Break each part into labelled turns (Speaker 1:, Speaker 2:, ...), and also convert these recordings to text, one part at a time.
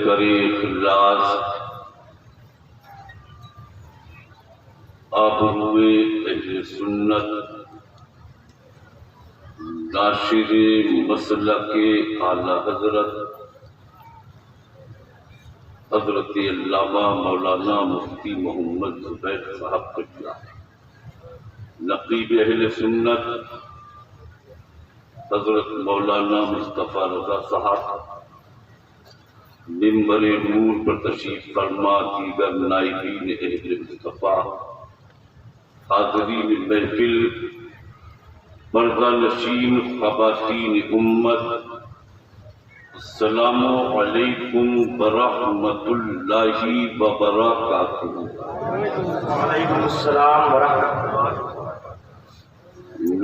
Speaker 1: करे इखलास आबरूए अहले सुन्नत नाशिरे मसलके आला हजरत अल्लामा मौलाना मुफ्ती मोहम्मद जुबैर साहब कटला नकीब अहले सुन्नत हजरत मौलाना मुस्तफ़ा रज़ा साहब मिंबर नूर पर तशरीफ फरमा, दीगर नाइबीन अहले मुस्तफ़ा, हाज़रीन महफिल, मर्दा नशीन ख़वातीन उम्मत, अस्सलामु अलैकुम वरहमतुल्लाहि व बरकातुहू।
Speaker 2: वालेकुम अस्सलाम व रहमतुल्लाह।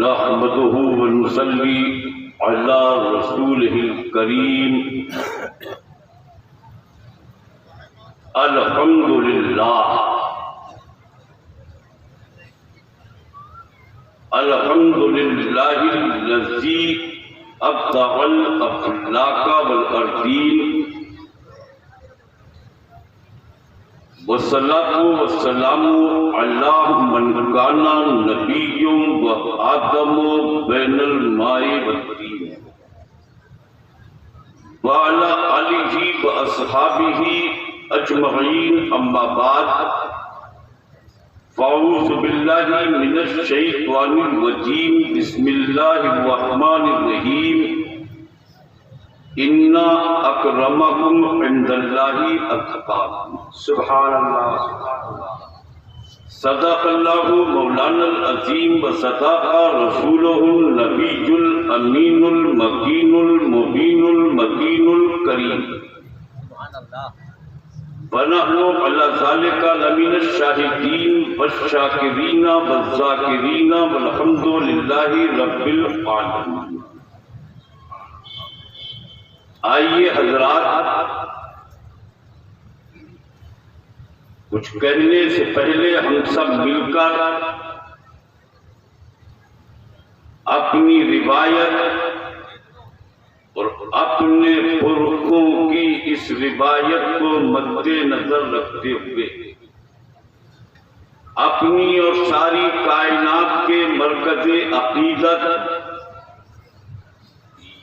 Speaker 1: नहमदुहू व नुसल्ली अला रसूलिहिल करीम। अल्हम्दुलिल्लाह अल्हम्दुलिल्लाहिल्लज़ी अब्दअल अखलाक़ वल अर्दीन वस्सलातु वस्सलामु अला मन काना नबिय्युम व आदमु बैनल माइ वत्तीन व अला आलिहि व अस्हाबिहि अजमईन। अम्मा बाद, फ़अऊज़ु बिल्लाहि मिनश शैतानिर रजीम। बिस्मिल्लाहिर रहमानिर रहीम। इन्ना अकरमकुम इंदल्लाहि अत्क़ाकुम।
Speaker 2: सुभानअल्लाह।
Speaker 1: सदक़ल्लाहु मौलानल अज़ीम व सदक़ा रसूलुहुन नबियुल अमीनुल मकीनुल मुबीनुल मकीनुल करीम। सुभानअल्लाह। वनहनु अला ज़ालिका लमिनश शाहिदीन वश्शाकिरीना वज़्ज़ाकिरीना वल्हम्दुलिल्लाहि रब्बिल आलमीन। आइए हजरात, कुछ कहने से पहले हम सब मिलकर अपनी रिवायत और अपने पुरखों की इस रिवायत को मद्देनजर रखते हुए अपनी और सारी कायनात के मरकज़े अक़ीदत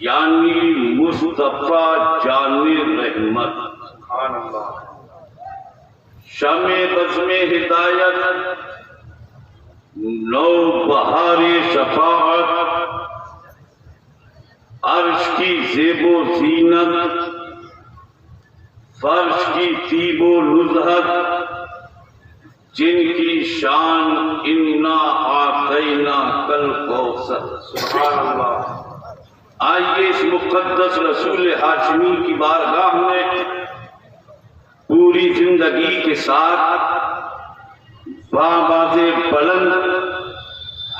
Speaker 1: यानी मुस्तफ़ा जाने रहमत, शमे बज़्मे हिदायत, नौ बहारे शफाअत, अर्श की ज़ेबो ज़ीनत, फर्श की तीबो नुज़हत, जिनकी शान इन्ना आतैना कल कौसर। सुभान अल्लाह। आइए इस मुक़द्दस रसूल हाशमी की बारगाह में पूरी जिंदगी के साथ बाबाज़े बुलंद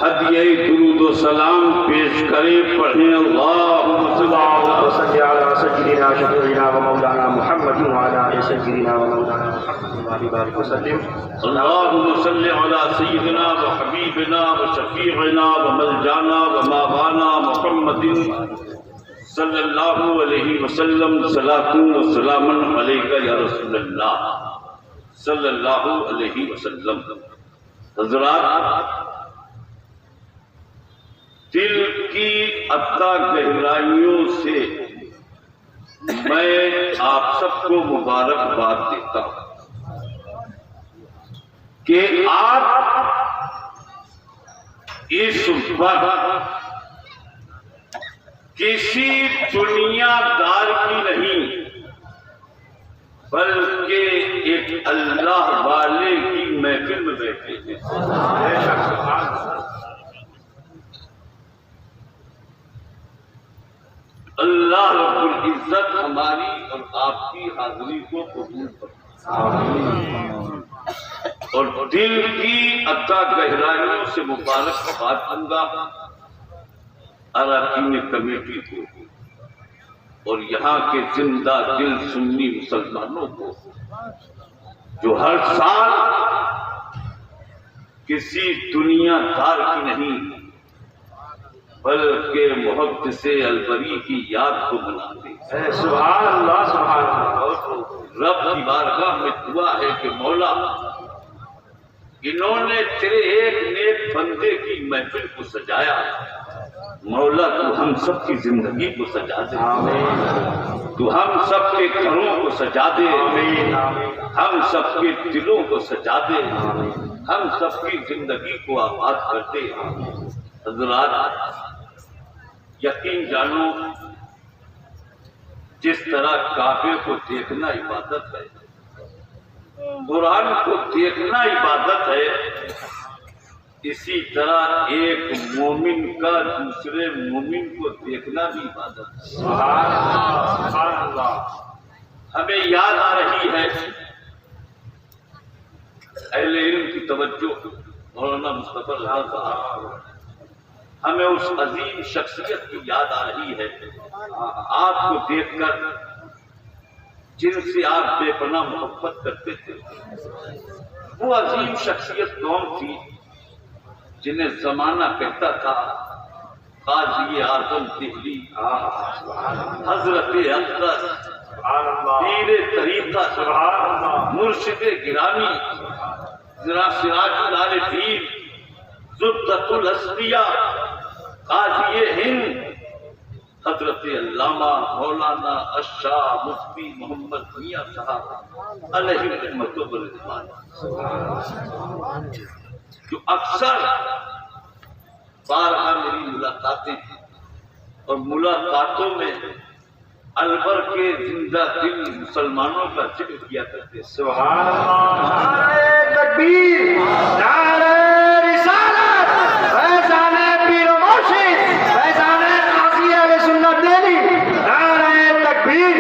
Speaker 1: हदिये दुरूद व सलाम पेश करें। पढ़ें अल्लाहुम्मा
Speaker 2: सल्ली अला सय्यिदिना शफीइना व मौलाना मुहम्मद व अला आलि सय्यिदिना व मौलाना मुहम्मद व बारिक वसल्लिम।
Speaker 1: अल्लाहुम्मा सल्ली अला सय्यिदिना व हबीबिना व शफीइना व मलजाना व मावाना मुहम्मदिन सल्लल्लाहु अलैहि वसल्लम। सलातु व सलामन अलैका या रसूलल्लाह सल्लल्लाहु अलैहि वसल्लम। हज़रात, दिल की अता गहराइयों से मैं आप सबको मुबारकबाद देता हूं कि आप इस वक्त किसी दुनियादार की नहीं बल्कि एक अल्लाह वाले की महफिल में बैठे हैं। अल्लाह रब्बुल इज्जत हमारी और आपकी हाजिरी को कबूल फरमाए और दिल की अता गहराइयों से मुबारकबाद दूंगा अरकान कमेटी को और यहाँ के जिंदा दिल सुन्नी मुसलमानों को जो हर साल किसी दुनियादार की नहीं, बल्कि मुहद्दिस अलबरी की याद को मनाते।
Speaker 2: सुभान अल्लाह, सुभान अल्लाह।
Speaker 1: रब की बारगाह में दुआ है कि मौला, इन्होंने तेरे एक नेक बंदे की महफिल को सजाया, मौला तू हम सब की जिंदगी को सजा दे, तू हम सब के घरों को सजा दे, हम सब के दिलों को सजा दे, हम सब की जिंदगी को आबाद कर दे। हज़रात, यकीन जानो, जिस तरह काबे को देखना इबादत है, कुरान को देखना इबादत है, इसी तरह एक मोमिन का दूसरे मोमिन को देखना भी इबादत है।
Speaker 2: सुभान अल्लाह।
Speaker 1: हमें याद आ रही है अहले इल्म की तवज्जो, मौलाना मुस्तफा रज़ा साहब, हमें उस अजीम शख्सियत की याद आ रही है आपको देखकर, जिनसे आप बेपनाह मोहब्बत करते थे। वो अजीम शख्सियत कौन थी जिन्हें जमाना कहता था काजी आजम दिल्ली, हजरत अकबर, पीर तरीका, मुर्शिद गिरामी, सिराजुल आरिफीन, जुद्दतुल अस्फिया, काजी हिंद, हजरत अल्लामा मौलाना अशाह मुफ्ती मोहम्मद मियां साहब अलैहि रहमतुल्लाह व रिज़वान, जो अक्सर बारहा मेरी मुलाकातें और मुलाकातों में अलवर के जिंदा दिल मुसलमानों का जिक्र किया करते।
Speaker 2: सुभान अल्लाह। नारे तकबीर, नारे रिसालत, फैज़ाने पीर व मुर्शिद, फैज़ाने काज़ी अहले सुन्नत दिल्ली, नारे तकबीर।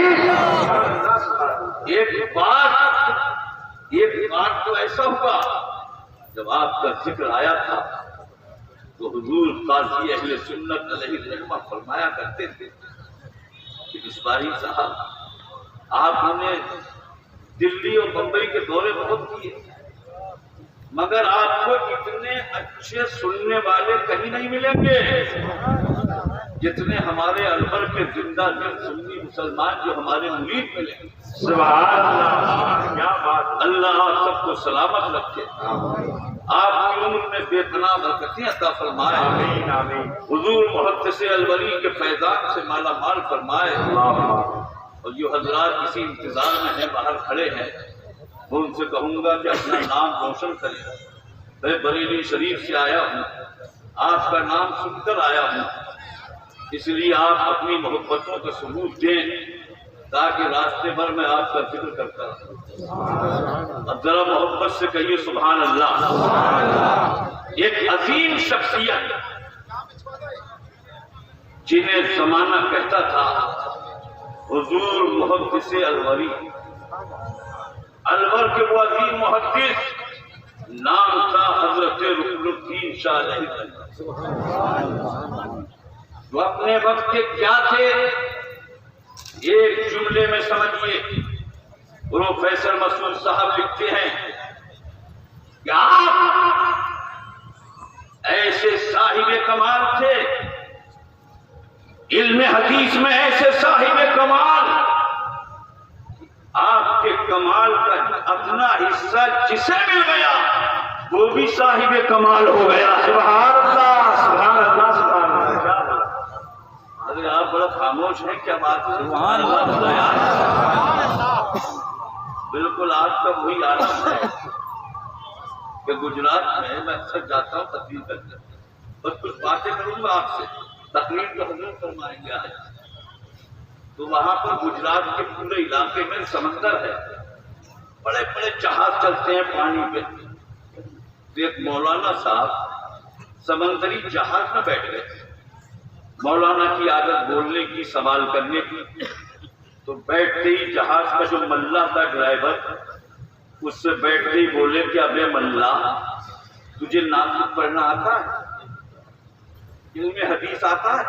Speaker 1: एक बात तो ऐसा हुआ, जब आपका जिक्र आया था तो हुजूर काज़ी अहले सुन्नत अलैहि रहमा फरमाया करते थे कि इस्माइल साहब, आपने दिल्ली और मुंबई के दौरे बहुत किए, मगर आपको इतने अच्छे सुनने वाले कहीं नहीं मिलेंगे जितने हमारे अलवर के जिंदा दिल सुन्नी मुसलमान जो हमारे मुरीद मिलेंगे।
Speaker 2: सुभान अल्लाह, क्या बात।
Speaker 1: अल्लाह आप सबको सलामत रखे, आपकी उम्र में बेपनाह बरकतें अता फरमाए,
Speaker 2: आमीन आमीन।
Speaker 1: हुजूर मुहद्दिस अलवली के फैजान से माला माल फरमाए। और जो हजरात किसी इंतजार में हैं, बाहर खड़े हैं, मैं उनसे कहूंगा कि अपना नाम रोशन करें। मैं बरेली शरीफ से आया हूँ, आपका नाम सुनकर आया हूँ, इसलिए आप अपनी मोहब्बतों का सबूत दें ताकि रास्ते भर में आपका जिक्र करता रहूं। अब जरा मोहब्बत से कहिए सुभान अल्लाह। एक अजीम शख्सियत जिन्हें जमाना कहता था हुजूर मुहद्दिस अलवरी, अलवर के वो अजीम मुहद्दिस, नाम था हजरत रुकनुद्दीन शाह अलैहि, जो अपने वक्त के क्या थे एक जुमले में समझिए। प्रोफेसर मसूद साहब लिखते हैं कि आप ऐसे साहिब कमाल थे, इल्म हदीस में ऐसे साहिब कमाल, आपके कमाल का अपना हिस्सा जिसे मिल गया वो भी साहिब कमाल हो गया।
Speaker 2: सुभान अल्लाह, सुभान अल्लाह, सुभान अल्लाह।
Speaker 1: अरे आप बड़ा खामोश हैं, क्या बात है? सुभान अल्लाह। बिल्कुल आपका वही आलम है कि गुजरात में मैं अक्सर जाता हूँ तकरीर करने, बस कुछ बातें करूंगा आपसे, तकरीर तो हजूर फरमाएंगे आज। तो वहां पर गुजरात के पूरे इलाके में समंदर है, बड़े बड़े जहाज चलते हैं पानी पे। तो एक मौलाना साहब समंदरी जहाज में बैठ गए, मौलाना की आदत बोलने की, सवाल करने की। तो बैठते ही जहाज का जो मल्ला था ड्राइवर, उससे बैठते ही बोले कि अबे मल्ला, तुझे नाम पढ़ना आता है, इल्म हदीस आता है,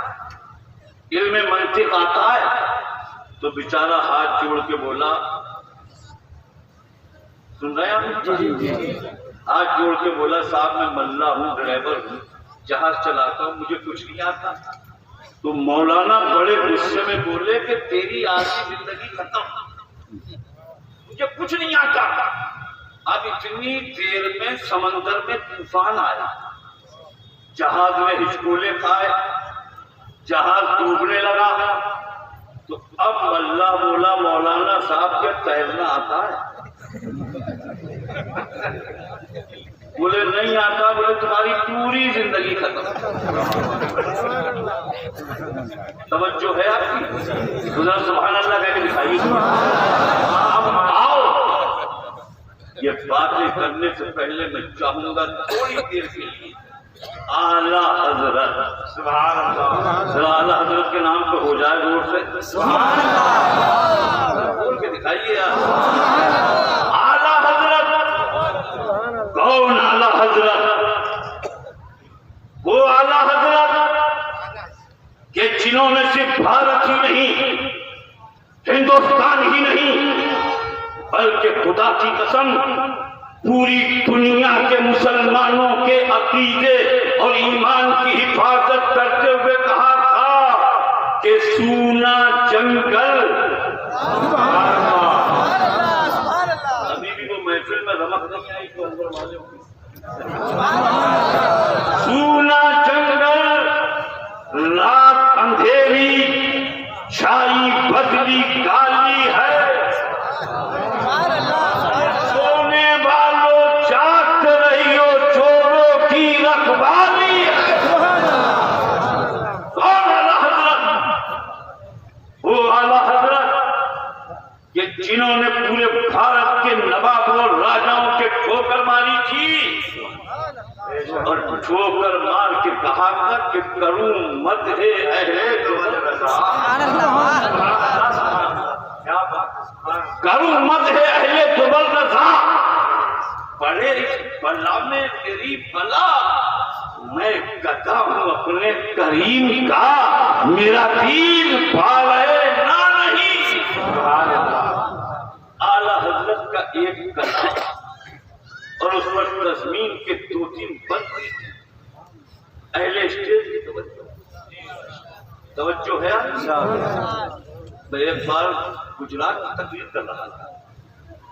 Speaker 1: इल्म मंतिक आता है? तो बेचारा हाथ जोड़ के बोला, सुन रहे हैं आप? हाथ जोड़ के बोला साहब मैं मल्ला हूँ, ड्राइवर हूँ, जहाज चलाता हूँ, मुझे कुछ नहीं आता। तो मौलाना बड़े गुस्से में बोले कि तेरी आधी जिंदगी खत्म, मुझे कुछ नहीं आता। अब इतनी देर में समंदर में तूफान आया, जहाज में हिचकोले खाए, जहाज डूबने लगा। तो अब मल्ला बोला मौलाना साहब क्या तैरना आता है? बोले नहीं आता। बोले तुम्हारी पूरी जिंदगी खत्म। तवज्जो है आपकी? खुदा सुभान अल्लाह कह के दिखाइए। अब आओ, ये बातें करने से पहले मैं चाहूंगा थोड़ी देर के लिए आला हजरत, सुभान अल्लाह, आला हजरत के नाम पे हो जाए जोर से सुभान अल्लाह, बोल के दिखाइए आप। आला हजरत कौन? आला हजरत वो आला हजरत के जिन्होंने सिर्फ भारत ही नहीं, हिंदुस्तान ही नहीं, बल्कि खुदा की कसम पूरी दुनिया के मुसलमानों के अकीदे और ईमान की हिफाजत करते हुए कहा था कि सूना जंगल, अभी भी वो महफिल में रमक नहीं आई तो अंदर वाले सूना जंगल, रात अंधेरी, छाई बदली काली है, जिन्होंने पूरे भारत के नवाबों और राजाओं के ठोकर मारी थी और ठोकर मार के कहा था कि करूं मत है अहले करूं मत है अहले दुबल रजा, बड़े बला में तेरी बला, मैं गधा हूं अपने करीम का, मेरा दीन पाले ना नहीं। आला हजरत का एक कलाम और उस पर तस्मीन के 2-3 बंद अहले स्टेज की तवज्जो है। मैं एक बार गुजरात की तकरीर कर रहा था,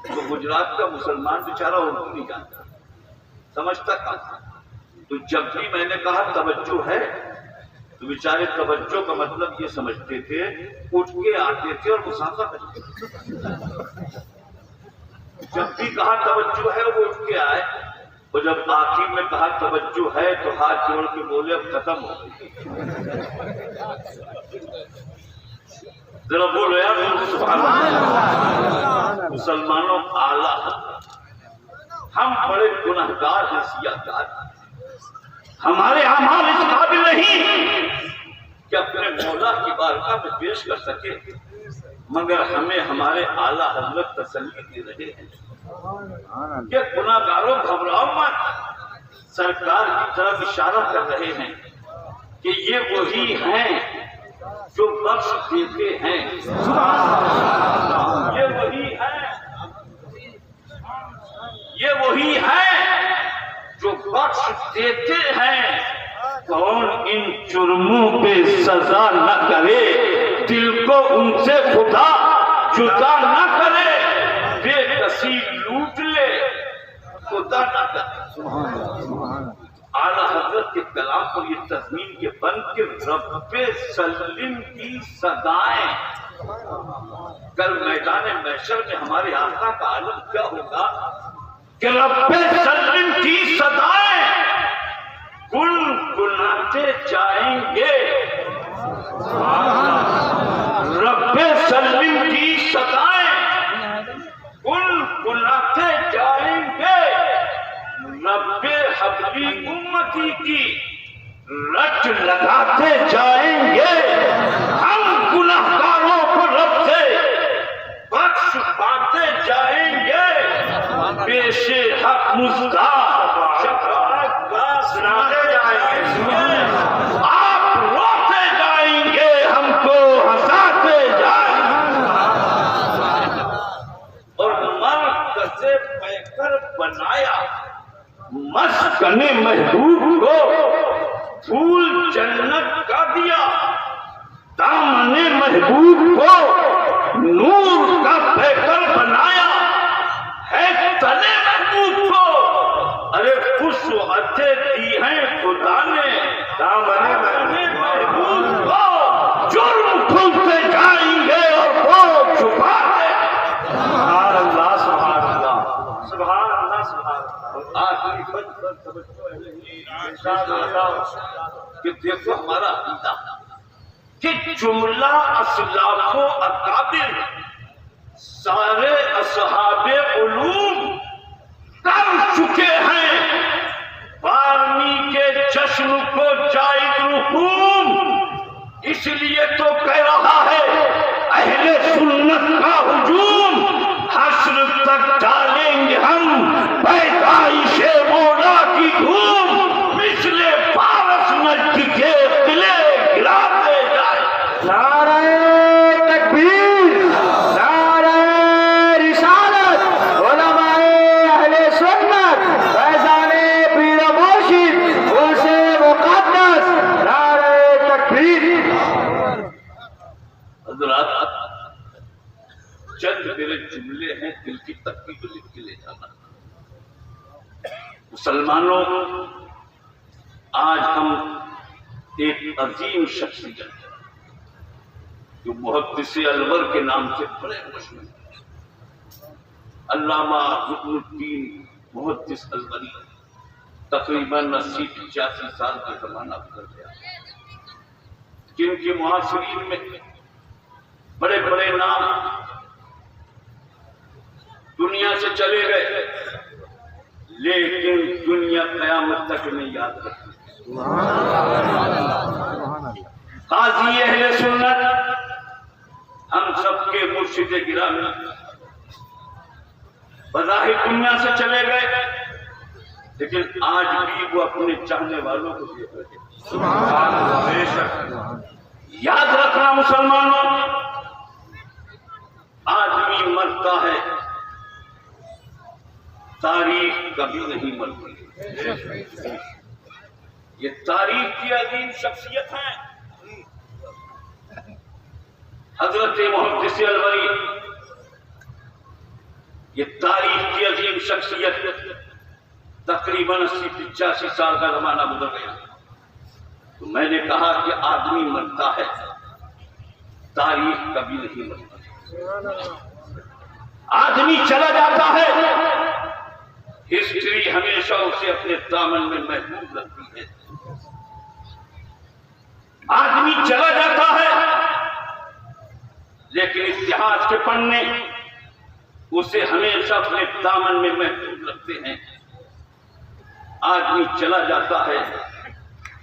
Speaker 1: तो गुजरात का मुसलमान बेचारा उर्दू नहीं जानता, समझता था। तो जब भी मैंने कहा तवज्जो है, तो बेचारे तवज्जो का मतलब ये समझते थे उठ के आते थे और मुसाफा करते थे। जब भी कहा तवज्जो है वो उठ के आए, और जब आखिर में कहा तवज्जो है तो हाथ जोड़ के बोले अब खत्म हो गई। जरा बोलो यार सुभान अल्लाह। मुसलमानों आला हम बड़े गुनहगार हैं, सियादार, हमारे अमाल इस काबिल नहीं कि अपने मौला की बारगाह में पेश कर सके, मगर हमें हमारे आला हजरत तसल्ली दे रहे हैं कि गुनाहगारों घबराओ मत, सरकार की तरफ इशारा कर रहे हैं कि ये वही हैं जो बख्श देते हैं, ये वही हैं, ये वही हैं जो बख्श देते हैं। कौन इन जुर्मों पे सजा न करे, दिल को उनसे खुदा जुदा न करे, बेकसी लूट ले खुदा न करे। आला हजरत के कलाम पर ये तस्मीन के बन के रब्बे सल्लिम की सदाएं, कल मैदान महशर में हमारे आका का आलम क्या होगा कि रब्बे सल्लिम की सदाएं गुनगुनाते जाएंगे, रब्बे सल्लिम की सदाएं गुनगुनाते जाएंगे, रब्बे हबली उम्मती की रट लगाते जाएंगे। हम गुनाहगारों को रब से बख्श पाते जाएंगे, पेशे हक मुस्का सुनाते जाएंगे, आप रोते जाएंगे, हमको हंसाते जाएंगे, और मर्द से पैकर बनाया मस्कने महबूब को फूल जन्नत का दिया, दामने महबूब को नूर का पैकर बनाया है, तने महबूब को अरे खुशवतें दी हैं खुदा ने, दामने महबूब को जुर्म खुलते जाएंगे और वो छुपा दे।
Speaker 2: सुभान अल्लाह, सुभान अल्लाह, सुभान अल्लाह, सुभान
Speaker 1: आखिरी बंद पर तवज्जो कि देखो हमारा अकीदा कि जुमला असलाफो अकाबिर सारे असहाबे उलूम कर चुके हैं बारमी के जश्न को जायद रुकूम। इसलिए तो कह रहा है अहले सुन्नत का हुजूम हश्र तक डालेंगे हम पैदाइशे मौला की धूम, पिछले पारस नजद के किले गिराते जाए।
Speaker 2: नारे तकबीर, नारे रिसालत, उलमाए अहले सुन्नत, फैज़ाने पीर मुर्शिद, उनसे मुक़द्दस, नारे तकबीर।
Speaker 1: हज़रात चंद मेरे जुमले हैं दिल की तकबीर को लिख के ले जाना। मुसलमानों, आज हम एक अजीम शख्सियत जो मुहद्दिस अलवर के नाम से बड़े मशहूर अल्लामा रुकनुद्दीन मुहद्दिस अलवरी तकरीबन 80-85 साल का जमाना गुजर गया, जिनके मुआसिरीन में बड़े बड़े नाम दुनिया से चले गए, लेकिन दुनिया क़यामत तक नहीं याद रखती। काज़ी अहले सुन्नत हम सबके मुर्शिद गिरामी बज़ाहिर दुनिया से चले गए, लेकिन आज भी वो अपने चाहने वालों को देख रहे हैं। याद रखना मुसलमानों, आदमी मरता है, तारीख कभी नहीं मरती। ये तारीख की अजीम शख्सियत है हजरत मुहद्दिस अलवरी। ये तारीख की अजीम शख्सियत तकरीबन 80-85 साल का जमाना गुजर गया। तो मैंने कहा कि आदमी मरता है, तारीख कभी नहीं मरती। आदमी चला जाता है, हिस्ट्री हमेशा उसे अपने दामन में महफूज रखती है। आदमी चला जाता है, लेकिन इतिहास के पन्ने उसे हमेशा अपने दामन में महफूज रखते हैं। आदमी चला जाता है,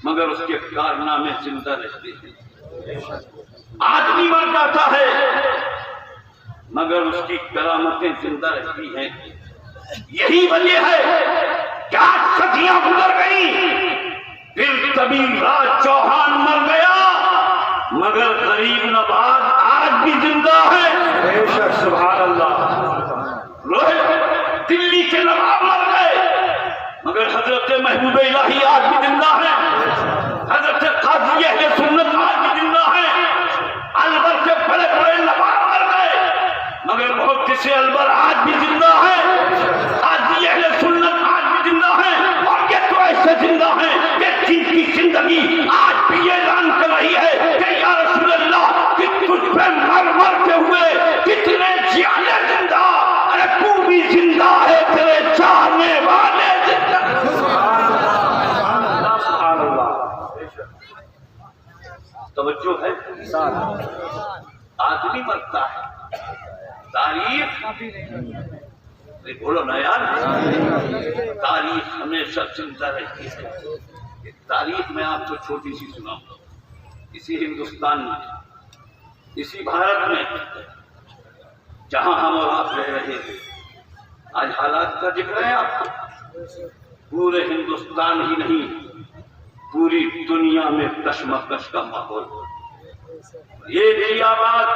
Speaker 1: मगर उसके कारनामे जिंदा रहते हैं। आदमी मर जाता है, मगर उसकी करामतें जिंदा रहती हैं। यही वजह है क्या सदियां गुजर गई, फिर कबीर राज चौहान मर गया, मगर गरीब नवाज आज भी जिंदा है।
Speaker 2: बेशक, सुभान अल्लाह।
Speaker 1: दिल्ली के नवाब मर गए, मगर हजरत महबूब इलाही आज भी जिंदा है। हजरत काज़ी अहले सुन्नत आज भी जिंदा है। अलवर के बड़े बड़े नवाब मर गए, मगर मुहद्दिस अलवर आज भी जिंदा है। काज़ी अहले सुन्नत आज भी जिंदा है, और ये तो ऐसे जिंदा है कि जिनकी जिंदगी आज भी ये ऐलान कर रही है कि या रसूल अल्लाह कि तुझ पे मर मर के हुए कितने जियाने जिंदा, अरे तू भी जिंदा है, तेरे चाहने वाले जिंदा। तवज्जो है, आदमी मरता है, तारीख बोलो ना यार, तारीख हमेशा जिंदा रहती है। तारीख में आपको छोटी सी सुनाऊंगा। इसी हिंदुस्तान में, इसी भारत में जहां हम और आप रह रहे थे, आज हालात का जिक्र है आपको। पूरे हिंदुस्तान ही नहीं, पूरी दुनिया में कशमकश का माहौल। ये भी आवाज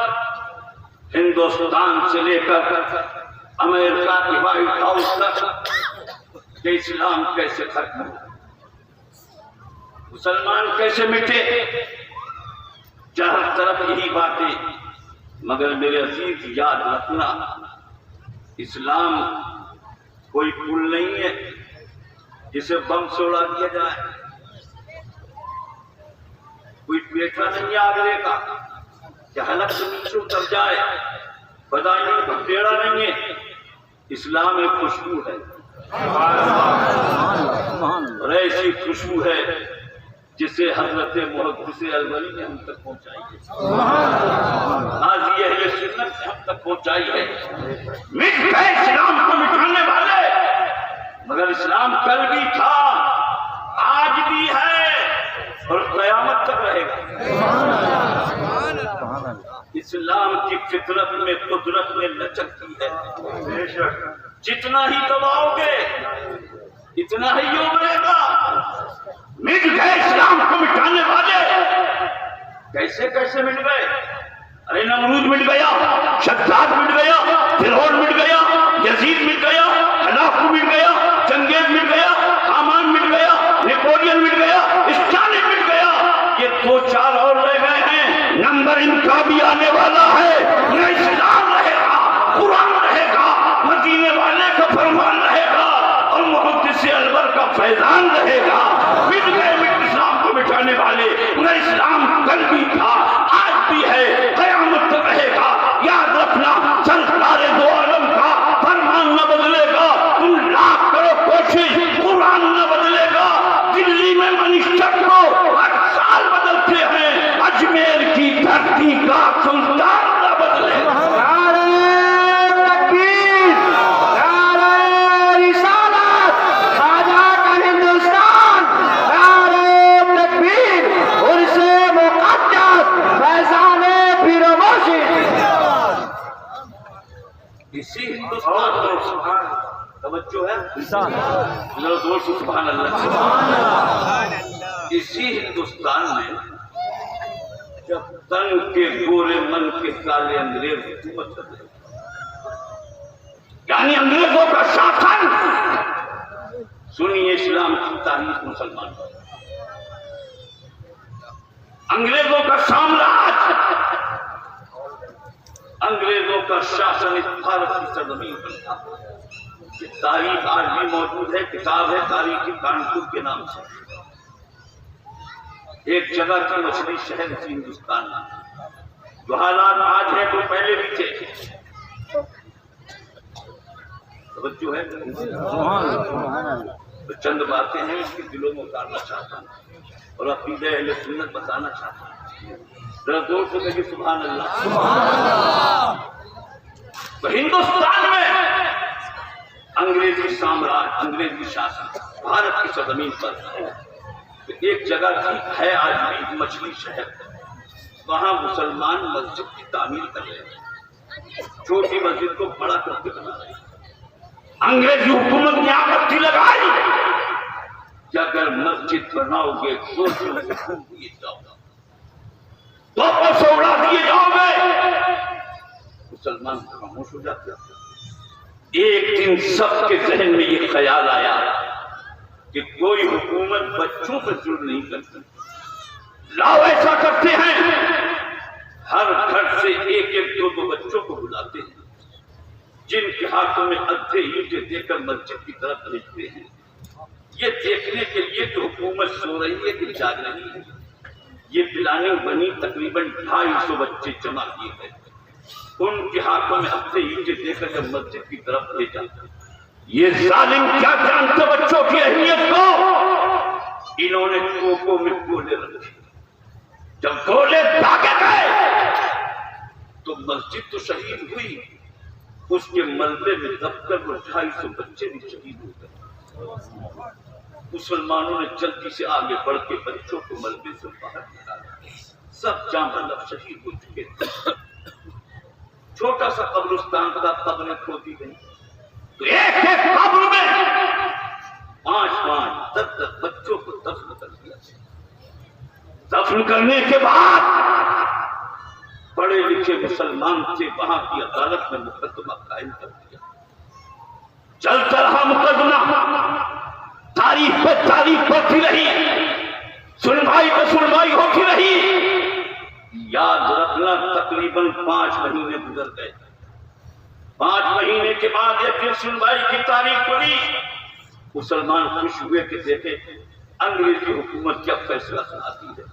Speaker 1: हिंदुस्तान से लेकर अमेरिका की व्हाइट हाउस तक कि इस्लाम कैसे खत्म हो, मुसलमान कैसे मिटे। चारों तरफ यही बातें, मगर मेरे अजीज याद रखना, इस्लाम कोई पुल नहीं है जिसे बम से उड़ा दिया जाए, कोई पेठा नहीं है आगरे का कि हलक से नीचे उतर जाए, बदायूं का पेड़ा नहीं है। इस्लाम एक खुशबू है, और ऐसी खुशबू है जिसे हजरत मुहद्दिस अलवली ने हम तक पहुंचाई है, नाज़ी अहले सुन्नत ने हम तक पहुंचाई है। मिट गए इस्लाम को मिटाने वाले, मगर इस्लाम कल भी था, आज भी है और क़यामत तक रहेगा। इस्लाम की फितरत में, कुदरत में लचक की है। जितना ही दबाओगे इतना ही उभरेगा। मिट गए इस्लाम को मिटाने वाले। कैसे कैसे मिट गए? अरे नमरूद मिट गया, शद्दाद मिट गया, फिरौन मिट गया, यजीद मिट गया, हलाकू मिट गया, चंगेज मिट गया, हामान मिट गया, नेपोलियन मिट गया, स्टालिन मिट गया। ये 2-4 और रह गए हैं। नंबर इनका भी आने वाला है। न इस्लाम रहेगा, कुरान रहेगा, मदीने वाले का फरमान रहेगा और मुहद्दिस अलवर का फैजान रहेगा। मिट गए इस्लाम को मिटाने वाले, मगर इस्लाम कल भी था, आज भी है, क़यामत तक रहेगा। याद रखना, सरकारे दो आलम का फरमान न बदलेगा। तुम लाख करो कोशिश, कुरान न बदलेगा। दिल्ली में मिनिस्टर को हर साल बदलते हैं, अजमेर की धरती का सुल्तान न बदलेगा। इसी हिंदुस्तान में तवज्जो है, जोर से सुभान अल्लाह। इसी हिंदुस्तान में जब तन के गोरे मन के काले अंग्रेज हुकूमत कर रहे, यानी अंग्रेजों का शासन, सुनिए इस्लाम की तारीख मुसलमान, अंग्रेजों का साम्राज्य, अंग्रेजों का शासन इस भारत की सरजमीन पर था। ये तारीख आज भी मौजूद है, किताब है तारीख कानपुर के नाम से। एक जगह की मछली शहर थी हिंदुस्तान में। जो हालात आज है वो पहले भी थे। तवज्जो है, तो चंद बातें हैं इसके दिलों में उतारना चाहता हूँ और अक़ीदा अहले सुन्नत बताना चाहता हूँ। जरा जोर से कहिए सुभान अल्लाह। तो हिंदुस्तान में अंग्रेजी साम्राज्य, अंग्रेजी शासन भारत की सरजमीन पर, तो एक जगह की है आज भी मछली शहर, वहां मुसलमान मस्जिद की तामीर कर रहे हैं, छोटी मस्जिद को बड़ा करके बना रहे हैं। अंग्रेजी हुकूमत ने आपत्ति लगाई कि अगर मस्जिद बनाओगे तो से उड़ा दिए जाओगे। मुसलमान खामोश हो जाते। एक दिन सबके जहन में ये ख्याल आया कि कोई हुकूमत बच्चों पर जुल्म नहीं करती। लाओ ऐसा करते हैं, हर घर से एक एक दो बच्चों को बुलाते हैं, जिनके हाथों में अद्धे ईंटें देकर मस्जिद की तरफ भेजते हैं, ये देखने के लिए कि हुकूमत सो रही है कि जाग रही है। ये प्लानिंग बनी, तकरीबन 250 बच्चे जमा किए गए, उनके हाथों में अद्धे ईंटें देकर जब मस्जिद की तरफ भेजा। ये जालिम क्या जानते बच्चों की अहमियत को, इन्होंने कोकों में गोले रखे। जब गोले दागे गए तो मस्जिद तो शहीद हुई, उसके मलबे में दबकर वो 250 बच्चे भी शहीद हो गए। मुसलमानों ने जल्दी से आगे बढ़ के बच्चों को मलबे से बाहर निकाला। सब जाम शहीद हो चुके थे। छोटा सा कब्रिस्तान था, कब्रें खोदी गई, तो एक एक कब्र में 5-5, 10-10 बच्चों को दफन कर दिया। दफन करने के बाद पढ़े लिखे मुसलमान थे, वहां की अदालत में मुकदमा कायम कर दिया। चलता रहा मुकदमा, तारीफ पे तारीफ बढ़ती रही, सुनवाई पे सुनवाई होती रही। याद रखना तकरीबन 5 महीने गुजर गए। 5 महीने के बाद एक फिर सुनवाई की तारीख पड़ी। मुसलमान खुश हुए कि देखे अंग्रेजी हुकूमत क्या फैसला सुनाती है।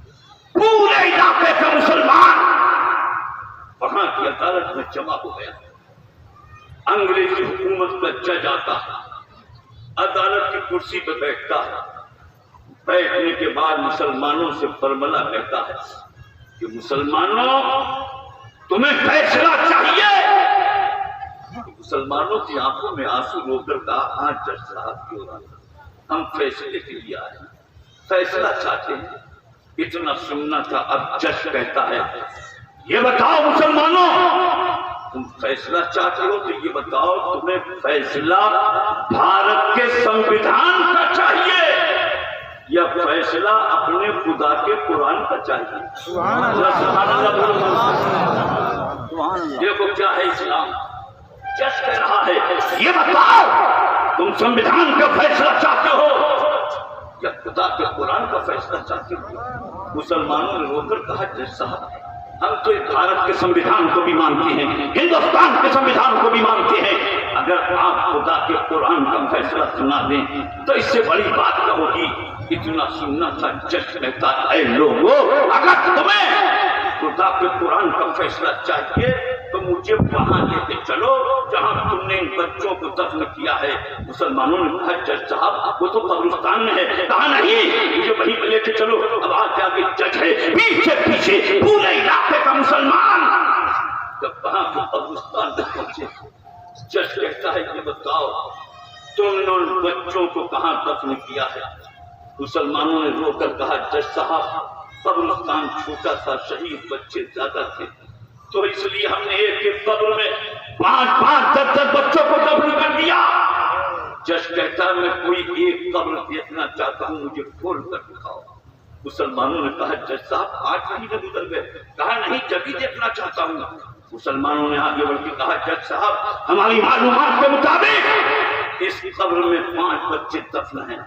Speaker 1: पूरे इलाके का मुसलमान वहां की अदालत में जमा हो गया। अंग्रेजी हुकूमत का जज आता है, अदालत की कुर्सी पर बैठता है। बैठने के बाद मुसलमानों से फरमाना कहता है कि मुसलमानों तुम्हें फैसला चाहिए। मुसलमानों की आंखों में आंसू रोकर कहा, हाँ जज साहब क्यों, हम फैसले के लिए आए हैं, फैसला चाहते हैं। इतना सुनना था। अब जज कहता है, ये बताओ मुसलमानों, तुम फैसला चाहते हो तो ये बताओ तुम्हें फैसला भारत के संविधान का चाहिए या फैसला अपने खुदा के कुरान का चाहिए? देखो क्या है इस्लाम। जज कह रहा है, ये बताओ तुम संविधान का फैसला चाहते हो या खुदा के कुरान का फैसला चाहते हो? मुसलमानों ने रोकर कहा, जज साहब हम तो भारत के संविधान को भी मानते हैं, हिंदुस्तान के संविधान को भी मानते हैं। अगर आप खुदा के कुरान का फैसला सुना दें तो इससे बड़ी बात क्या होगी। इतना सुनना था। जज कहता है, लोगों अगर तुम्हें खुदा के कुरान का फैसला चाहिए तो मुझे वहां लेके चलो जहां तुमने इन बच्चों को दफन किया है। मुसलमानों ने कहा, जज साहब वो तो कब्रिस्तान में है। कहा नहीं, मुझे वहीं पे लेके चलो। अब आगे जज है, पीछे पीछे पूरे इलाके का मुसलमान। जब वहां के कब्रिस्तान तक पहुंचे, जज कहता है, ये बताओ तुमने उन बच्चों को कहां दफन किया है? मुसलमानों ने रोकर कहा, जज साहब कब्रिस्तान छोटा था, शहीद बच्चे ज्यादा थे, तो इसलिए हमने एक कब्र में 5-5, 10-10 बच्चों को दफन कर दिया। जज कहता है, मैं कोई एक कब्र देखना चाहता हूं, मुझे खोल कर दिखाओ। मुसलमानों ने कहा, जज साहब 8 महीने गुजर गए। कहा नहीं, जब ही देखना चाहता हूं। मुसलमानों ने आगे बढ़ के कहा, जज साहब हमारी मालूमात के मुताबिक इस कब्र में 5 बच्चे दफन हैं।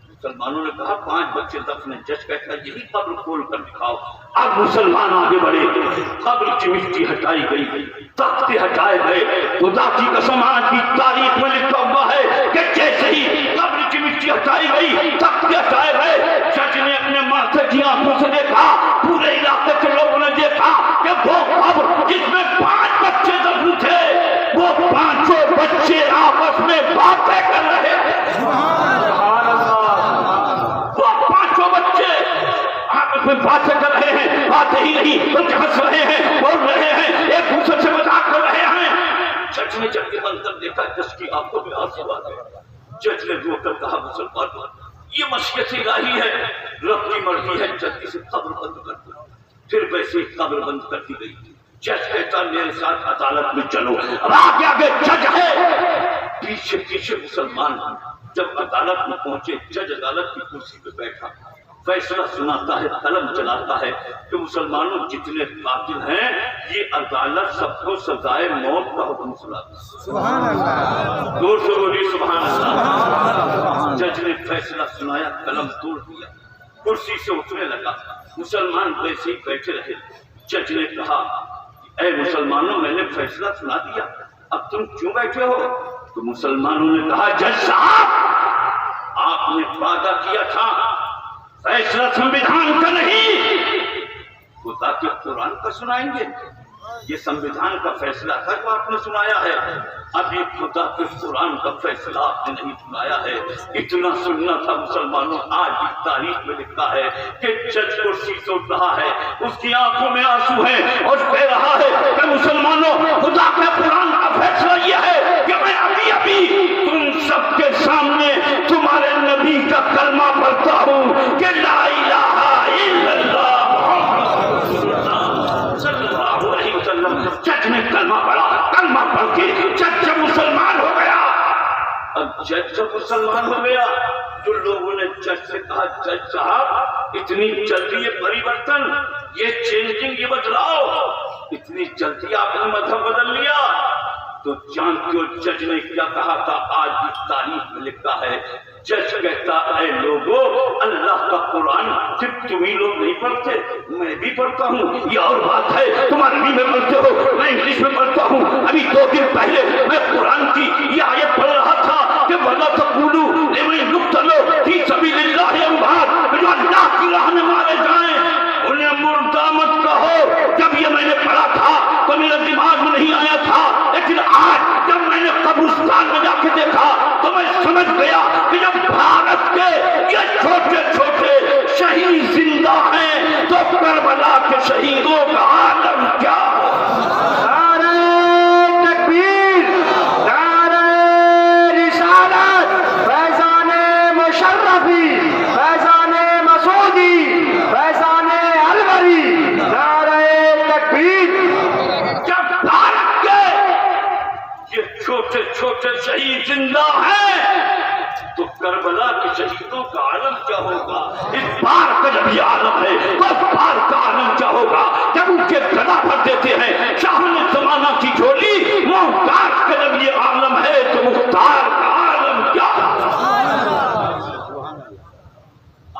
Speaker 1: मुसलमानों ने कहा, 5 बच्चे दफन हैं। जज कहता है, यही कब्र खोल कर दिखाओ। अब मुसलमान आगे बढ़े, कब्र की मिट्टी हटाई गई, तख्ते हटाए गए। खुदा की कसम आज की तारीख में लिखा हुआ है कि जैसे ही कब्र की मिट्टी हटाई गई, तख्ते हटाए गए, जज ने अपने माथे की आंखों से देखा, पूरे इलाके के लोगों ने देखा कि वो कब्र जिसमें 5 बच्चे दफन थे, वो 5 बच्चे आपस में बातें कर रहे थे। में बातें कर रहे हैं, बातें ही नहीं बल्कि हंस रहे हैं, बोल रहे हैं, एक दूसरे से मजाक कर रहे हैं। जज ने जब के अंदर देखा, जज की आंखों में आंसू आ गए। जज ने रोकर कहा, मुसलमान ये मशीयत इलाही है, रब की मर्जी है, जल्दी से कब्र बंद कर दो। फिर वैसे कब्र बंद कर दी गई। जज कहता, मेरे साथ अदालत में चलो। अब आगे आगे जज है, पीछे पीछे मुसलमान। जब अदालत में पहुंचे, जज अदालत की कुर्सी पे बैठा, फैसला सुनाता है, कलम चलाता है कि मुसलमानों जितने कातिल हैं, ये अदालत सबको सजाए मौत का हुक्म सुनाती है। सुभान अल्लाह, जोर से बोलिए सुभान अल्लाह। जज ने फैसला सुनाया, कलम तोड़ दिया, कुर्सी से उठने लगा। मुसलमान वैसे ही बैठे रहे। जज ने कहा, ऐ मुसलमानों, मैंने फैसला सुना दिया, अब तुम क्यों बैठे हो? तो मुसलमानों ने कहा, जज साहब आपने वादा किया था फैसला संविधान का नहीं, खुदा के कुरान का सुनाएंगे। ये संविधान का फैसला था जो आपने सुनाया है, अभी खुदा के कुरान का फैसला आपने नहीं सुनाया है। इतना सुनना था मुसलमानों। आज की तारीख में लिखा है कि जज कुर्सी से उठ रहा है, उसकी आंखों में आंसू है और कह रहा है कि मुसलमानों, खुदा के कुरान का फैसला यह है कि मैं अभी अभी तुम सबके सामने तुम्हारे नबी का कलमा पढ़ता हूँ कि ला इलाहा इल्लल्लाह सल्लल्लाहु अलैहि वसल्लम। जज ने कलमा पढ़ा, कलमा पढ़ के जज मुसलमान हो गया। अब जज मुसलमान हो गया तो लोगों ने जज से कहा, जज साहब इतनी जल्दी ये परिवर्तन, ये चेंजिंग, ये बदलाव, इतनी जल्दी आपने मजहब बदल लिया? तो जानते हो जज ने क्या कहा था? आज की तारीख में लिखा है, जज कहता है लोगों, अल्लाह का कुरान सिर्फ तुम ही लोग नहीं पढ़ते, मैं भी पढ़ता हूँ। ये और बात है, तुम अरबी में पढ़ते हो, मैं इंग्लिश में पढ़ता हूँ। अभी 2 दिन पहले मैं कुरान की ये आयत पढ़ रहा था कि वला तक़ूलू लिमन युक़्तलू फी सबीलिल्लाहि अम्वात, जो अल्लाह की राह में मारे जाएं उन्हें मुर्दा मत कहो। जब ये मैंने पढ़ा था तो मेरे दिमाग में नहीं आया था, लेकिन आज जब मैंने कब्रिस्तान में जाके देखा तो मैं समझ गया कि जब भारत के ये छोटे छोटे शहीद जिंदा हैं तो करबला के शहीदों का आलम क्या।
Speaker 2: नारे तकबीर, नारे रिसालत, फैज़ाने मुशर्रफी, फैज़ाने मसूदी, फैज़ाने अलवरी, नारे तकबीर।
Speaker 1: जब भारत के ये छोटे छोटे शहीद जिंदा हैं तो करबला के शहीदों का आलम क्या होगा। इस बार का जब ये आलम है तो इस बार का आलम क्या होगा जब उनके गला भर देते हैं शाहने जमाना की झोली। मुख्तार का जब ये आलम है तो मुख्तार का आलम क्या।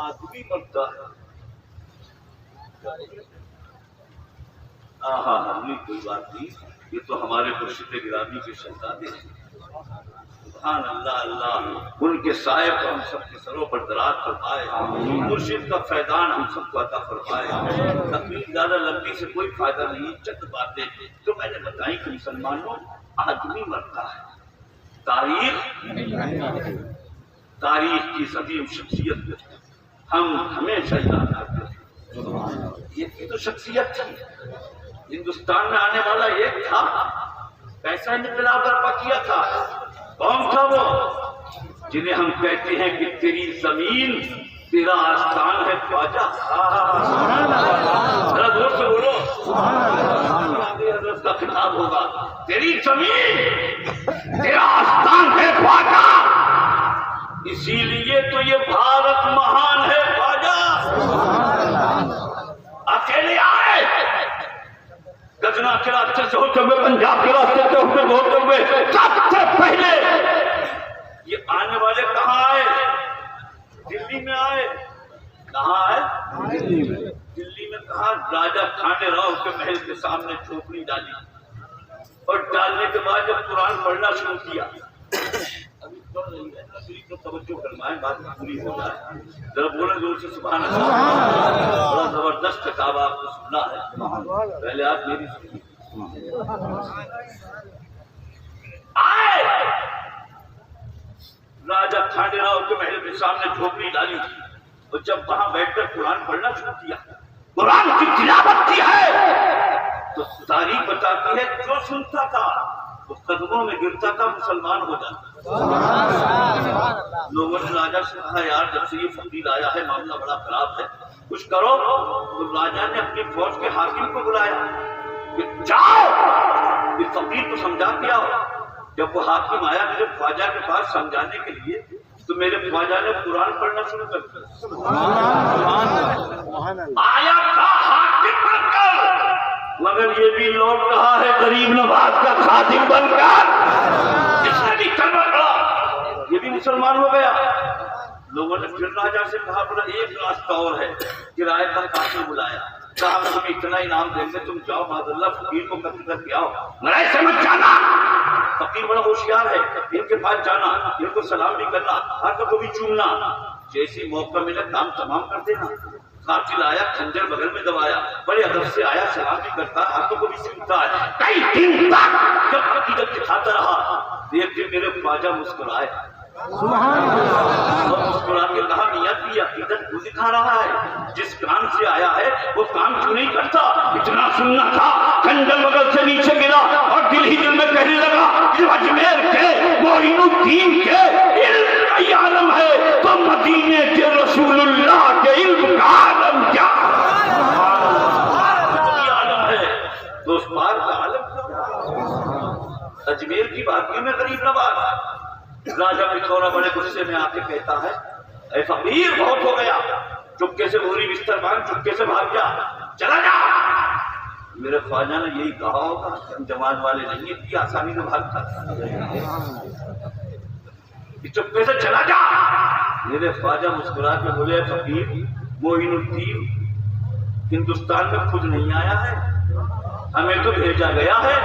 Speaker 1: आदमी मरता है, हाँ नहीं कोई बात नहीं, ये तो हमारे मुर्शिद गिरामी के शहजादे हैं। सुभान अल्लाह, अल्लाह उनके साए को हम सबके सरों पर दराज फरमाए, मुर्शिद का फैजान हम सबको अता फरमाए। तकलीफ ज्यादा लंबी से कोई फायदा नहीं, चंद बातें तो मैंने बताई कि मुसलमानों आदमी मरता है। तारीख की सदी शख्सियत हम हमेशा याद करते थे। ये तो शख्सियत थी, हिंदुस्तान में आने वाला एक था, पैसा इनकलाब बर्पा किया था। कौन था वो जिन्हें हम कहते हैं कि तेरी जमीन तेरा आस्थान है ख्वाजा। जरा जोर से बोलो, हज़रत का खिताब होगा, तेरी जमीन तेरा आस्थान है ख्वाजा, इसीलिए तो ये भारत महान है ख्वाजा। अकेले आए, गजना के रास्ते से होते हुए, पंजाब के रास्ते से होते हुए सबसे पहले ये आने वाले कहाँ आए? दिल्ली में आए। कहाँ आए? दिल्ली में कहा राजा खांडे राव के महल के सामने झोपड़ी डाली और डालने के बाद जब कुरान पढ़ना शुरू किया, अभी पढ़ रही है ना, तो तवज्जो फरमाएं, बात पूरी हो जाए। जरा बोले जोर से सुभान अल्लाह। बड़ा जबरदस्त किताब आपको सुनना है, पहले आप मेरी सुनिए। आए राजा खांडे राव के महल के सामने झोपड़ी डाली और जब वहां बैठकर कुरान पढ़ना शुरू किया, कुरान की तिलावत की है तो तारीख बताती है जो सुनता था वो कदमों में गिरता था, मुसलमान हो जाता। लोगों ने राजा से कहा, यार जब से ये फकीर आया है मामला बड़ा खराब है, कुछ करो। तो राजा ने अपनी फौज के हाकिम को बुलाया, जाओ इस फकीर को समझा के आओ। जब वो हाकिम आया मेरे ख्वाजा के पास समझाने के लिए, तो मेरे ख्वाजा ने कुरान पढ़ना शुरू कर दिया। आया था हाकिम बनकर, मगर ये भी लौट रहा है गरीब नवाज का खादिम बनकर। इसने भी कलमा पढ़ा, ये भी मुसलमान हो गया। लोगों ने फिर राजा से कहा, बोला एक रास्ता और है, किराए का काफिल बुलाया, कहा मैं तुम्हें इतना इनाम देंगे, तुम जाओ माज़अल्लाह फकीर को कत्ल करके आओ। लड़ाई से मत जाना, फकीर बड़ा होशियार है, इनके पास जाना, इनको सलाम भी करना, हाथों को भी चूमना, जैसे मौका मिला काम तमाम कर देना। कातिल आया, खंजर बगल में दबाया, बड़े अदब से आया, सलाम भी करता, हाथों को भी चूमता है। कई दिन तक जब अकीदत दिखाता रहा, एक दिन मेरे ख्वाजा मुस्कुराए और मुस्कुरा के कहा, मियां की अकीदत क्यों दिखा रहा है? जिस काम से आया है वो काम क्यों नहीं करता? इतना सुनना था, खंजर बगल से नीचे गिरा और दिल ही दिल में कहने लगा, जो अजमेर के मोइनुद्दीन के इल्म का आलम है तो मदीने के रसूलुल्लाह के इल्म का आलम क्या आलम है? तो उस पार का आलम क्या? अजमेर की बाकी में गरीब नवाज। राजा पिथौरा बड़े गुस्से में आके कहता है, ऐ फकीर बहुत हो गया, चुपके से बोरी बिस्तर बांध, चुपके से भाग जा, चला जा। मेरे ख्वाजा ने यही कहा होगा, हम जवान वाले नहीं, इतनी आसानी से भागता, चुपके से चला जा। मेरे ख्वाजा मुस्कुरा के बोले, फकीर मोइनुद्दीन हिंदुस्तान में खुद नहीं आया है, हमें तो भेजा गया है।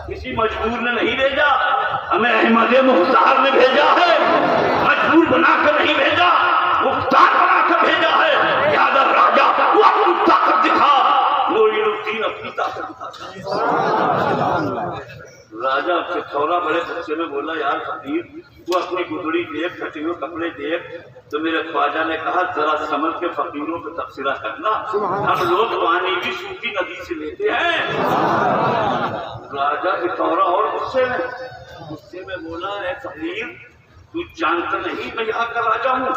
Speaker 1: किसी मजबूर ने नहीं भेजा, हमें अहमद मुख्तार ने भेजा है। मजबूर बनाकर नहीं भेजा, मुख्तार बनाकर भेजा है। याद राजा वो अपनी ताकत दिखा, मोइनुद्दीन अपनी ताकत दिखाता। राजा थोड़ा बड़े बच्चे में बोला, यार फकीर तू अपनी गुदड़ी देख, कटे हुए कपड़े देख। तो मेरे ख्वाजा ने कहा, जरा समझ के फकीरों को तबसरा करना, हम लोग पानी भी सूखी नदी से लेते हैं। राजा थोड़ा और गुस्से में बोला, है फकीर तू जानता नहीं मैं यहाँ का राजा हूँ,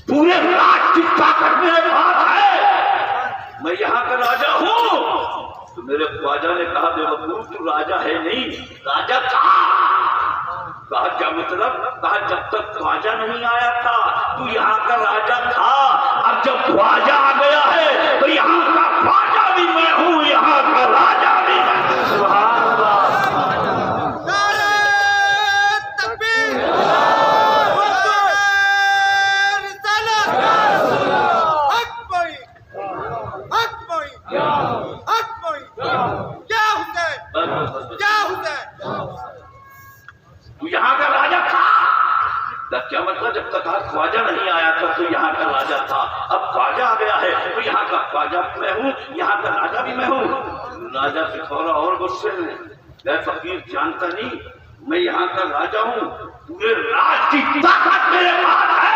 Speaker 1: पूरे राज की ताकत मेरे पास है, मैं यहाँ का राजा हूँ। तो मेरे ख्वाजा ने कहा, बेवकूफ तू राजा है नहीं, राजा था। कहा क्या मतलब? कहा जब तक ख्वाजा नहीं आया था तू यहाँ का राजा था, अब जब ख्वाजा आ गया है तो यहाँ का ख्वाजा भी मैं हूँ, यहाँ का राजा भी मैं हूँ। सुभान अल्लाह। तू यहाँ का राजा था, क्या मतलब? जब तक ख्वाजा नहीं आया था तो यहाँ का राजा था, अब ख्वाजा आ गया है तो यहाँ का ख्वाजा भी मैं हूँ, यहाँ का राजा भी मैं हूँ। राजा से थोड़ा और गुस्से में, फकीर जानता नहीं मैं यहाँ का राजा हूँ, पूरे राज की ताकत मेरे पास है।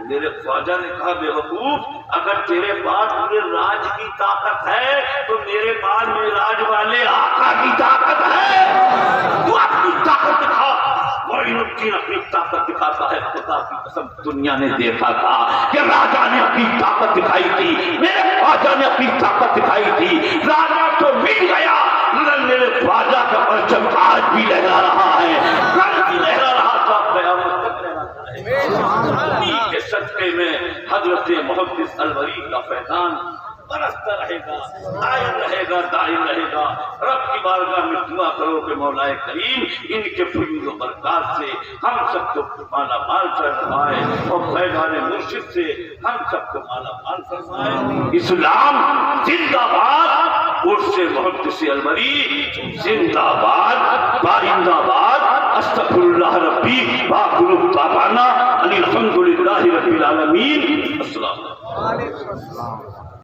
Speaker 1: मेरे ख्वाजा ने कहा, बेवकूफ अगर तेरे पास पूरे राज की ताकत है तो मेरे पास मेराज वाले आका की ताकत है, तू अपनी ताकत दिखा। मोइनुद्दीन अपनी ताकत दिखाता है। खुदा की कसम दुनिया ने देखा था कि राजा ने अपनी ताकत दिखाई थी, मेरे ख्वाजा ने अपनी ताकत दिखाई थी। राजा तो मिट गया मगर मेरे ख्वाजा का परचम आज भी लहरा रहा है, कल भी लहरा रहा था, क़यामत तक लहराता है। के सदक़े में हजरत मुहद्दिस अलवरी का फैज़ान बरसता रहेगा, दायम रहेगा, दायम रहेगा। रब की बारगाह में दुआ करो कि मौलाए करीम इनके फयूज़ व बरक़ात से हम सबको माला माल फरमाए और फैज़ान मुर्शिद से हम सबको माला माल फरमाए। इस्लाम जिंदाबाद, उर्से मुहद्दिस अलवरी जिंदाबाद, बाइंदाबाद। अस्तग़फिरुल्लाह रब्बी बाकुरुब ताबाना अनिल हम्दुलिल्लाहि रब्बिल आलमीन। अस्सलाम वालेकुम।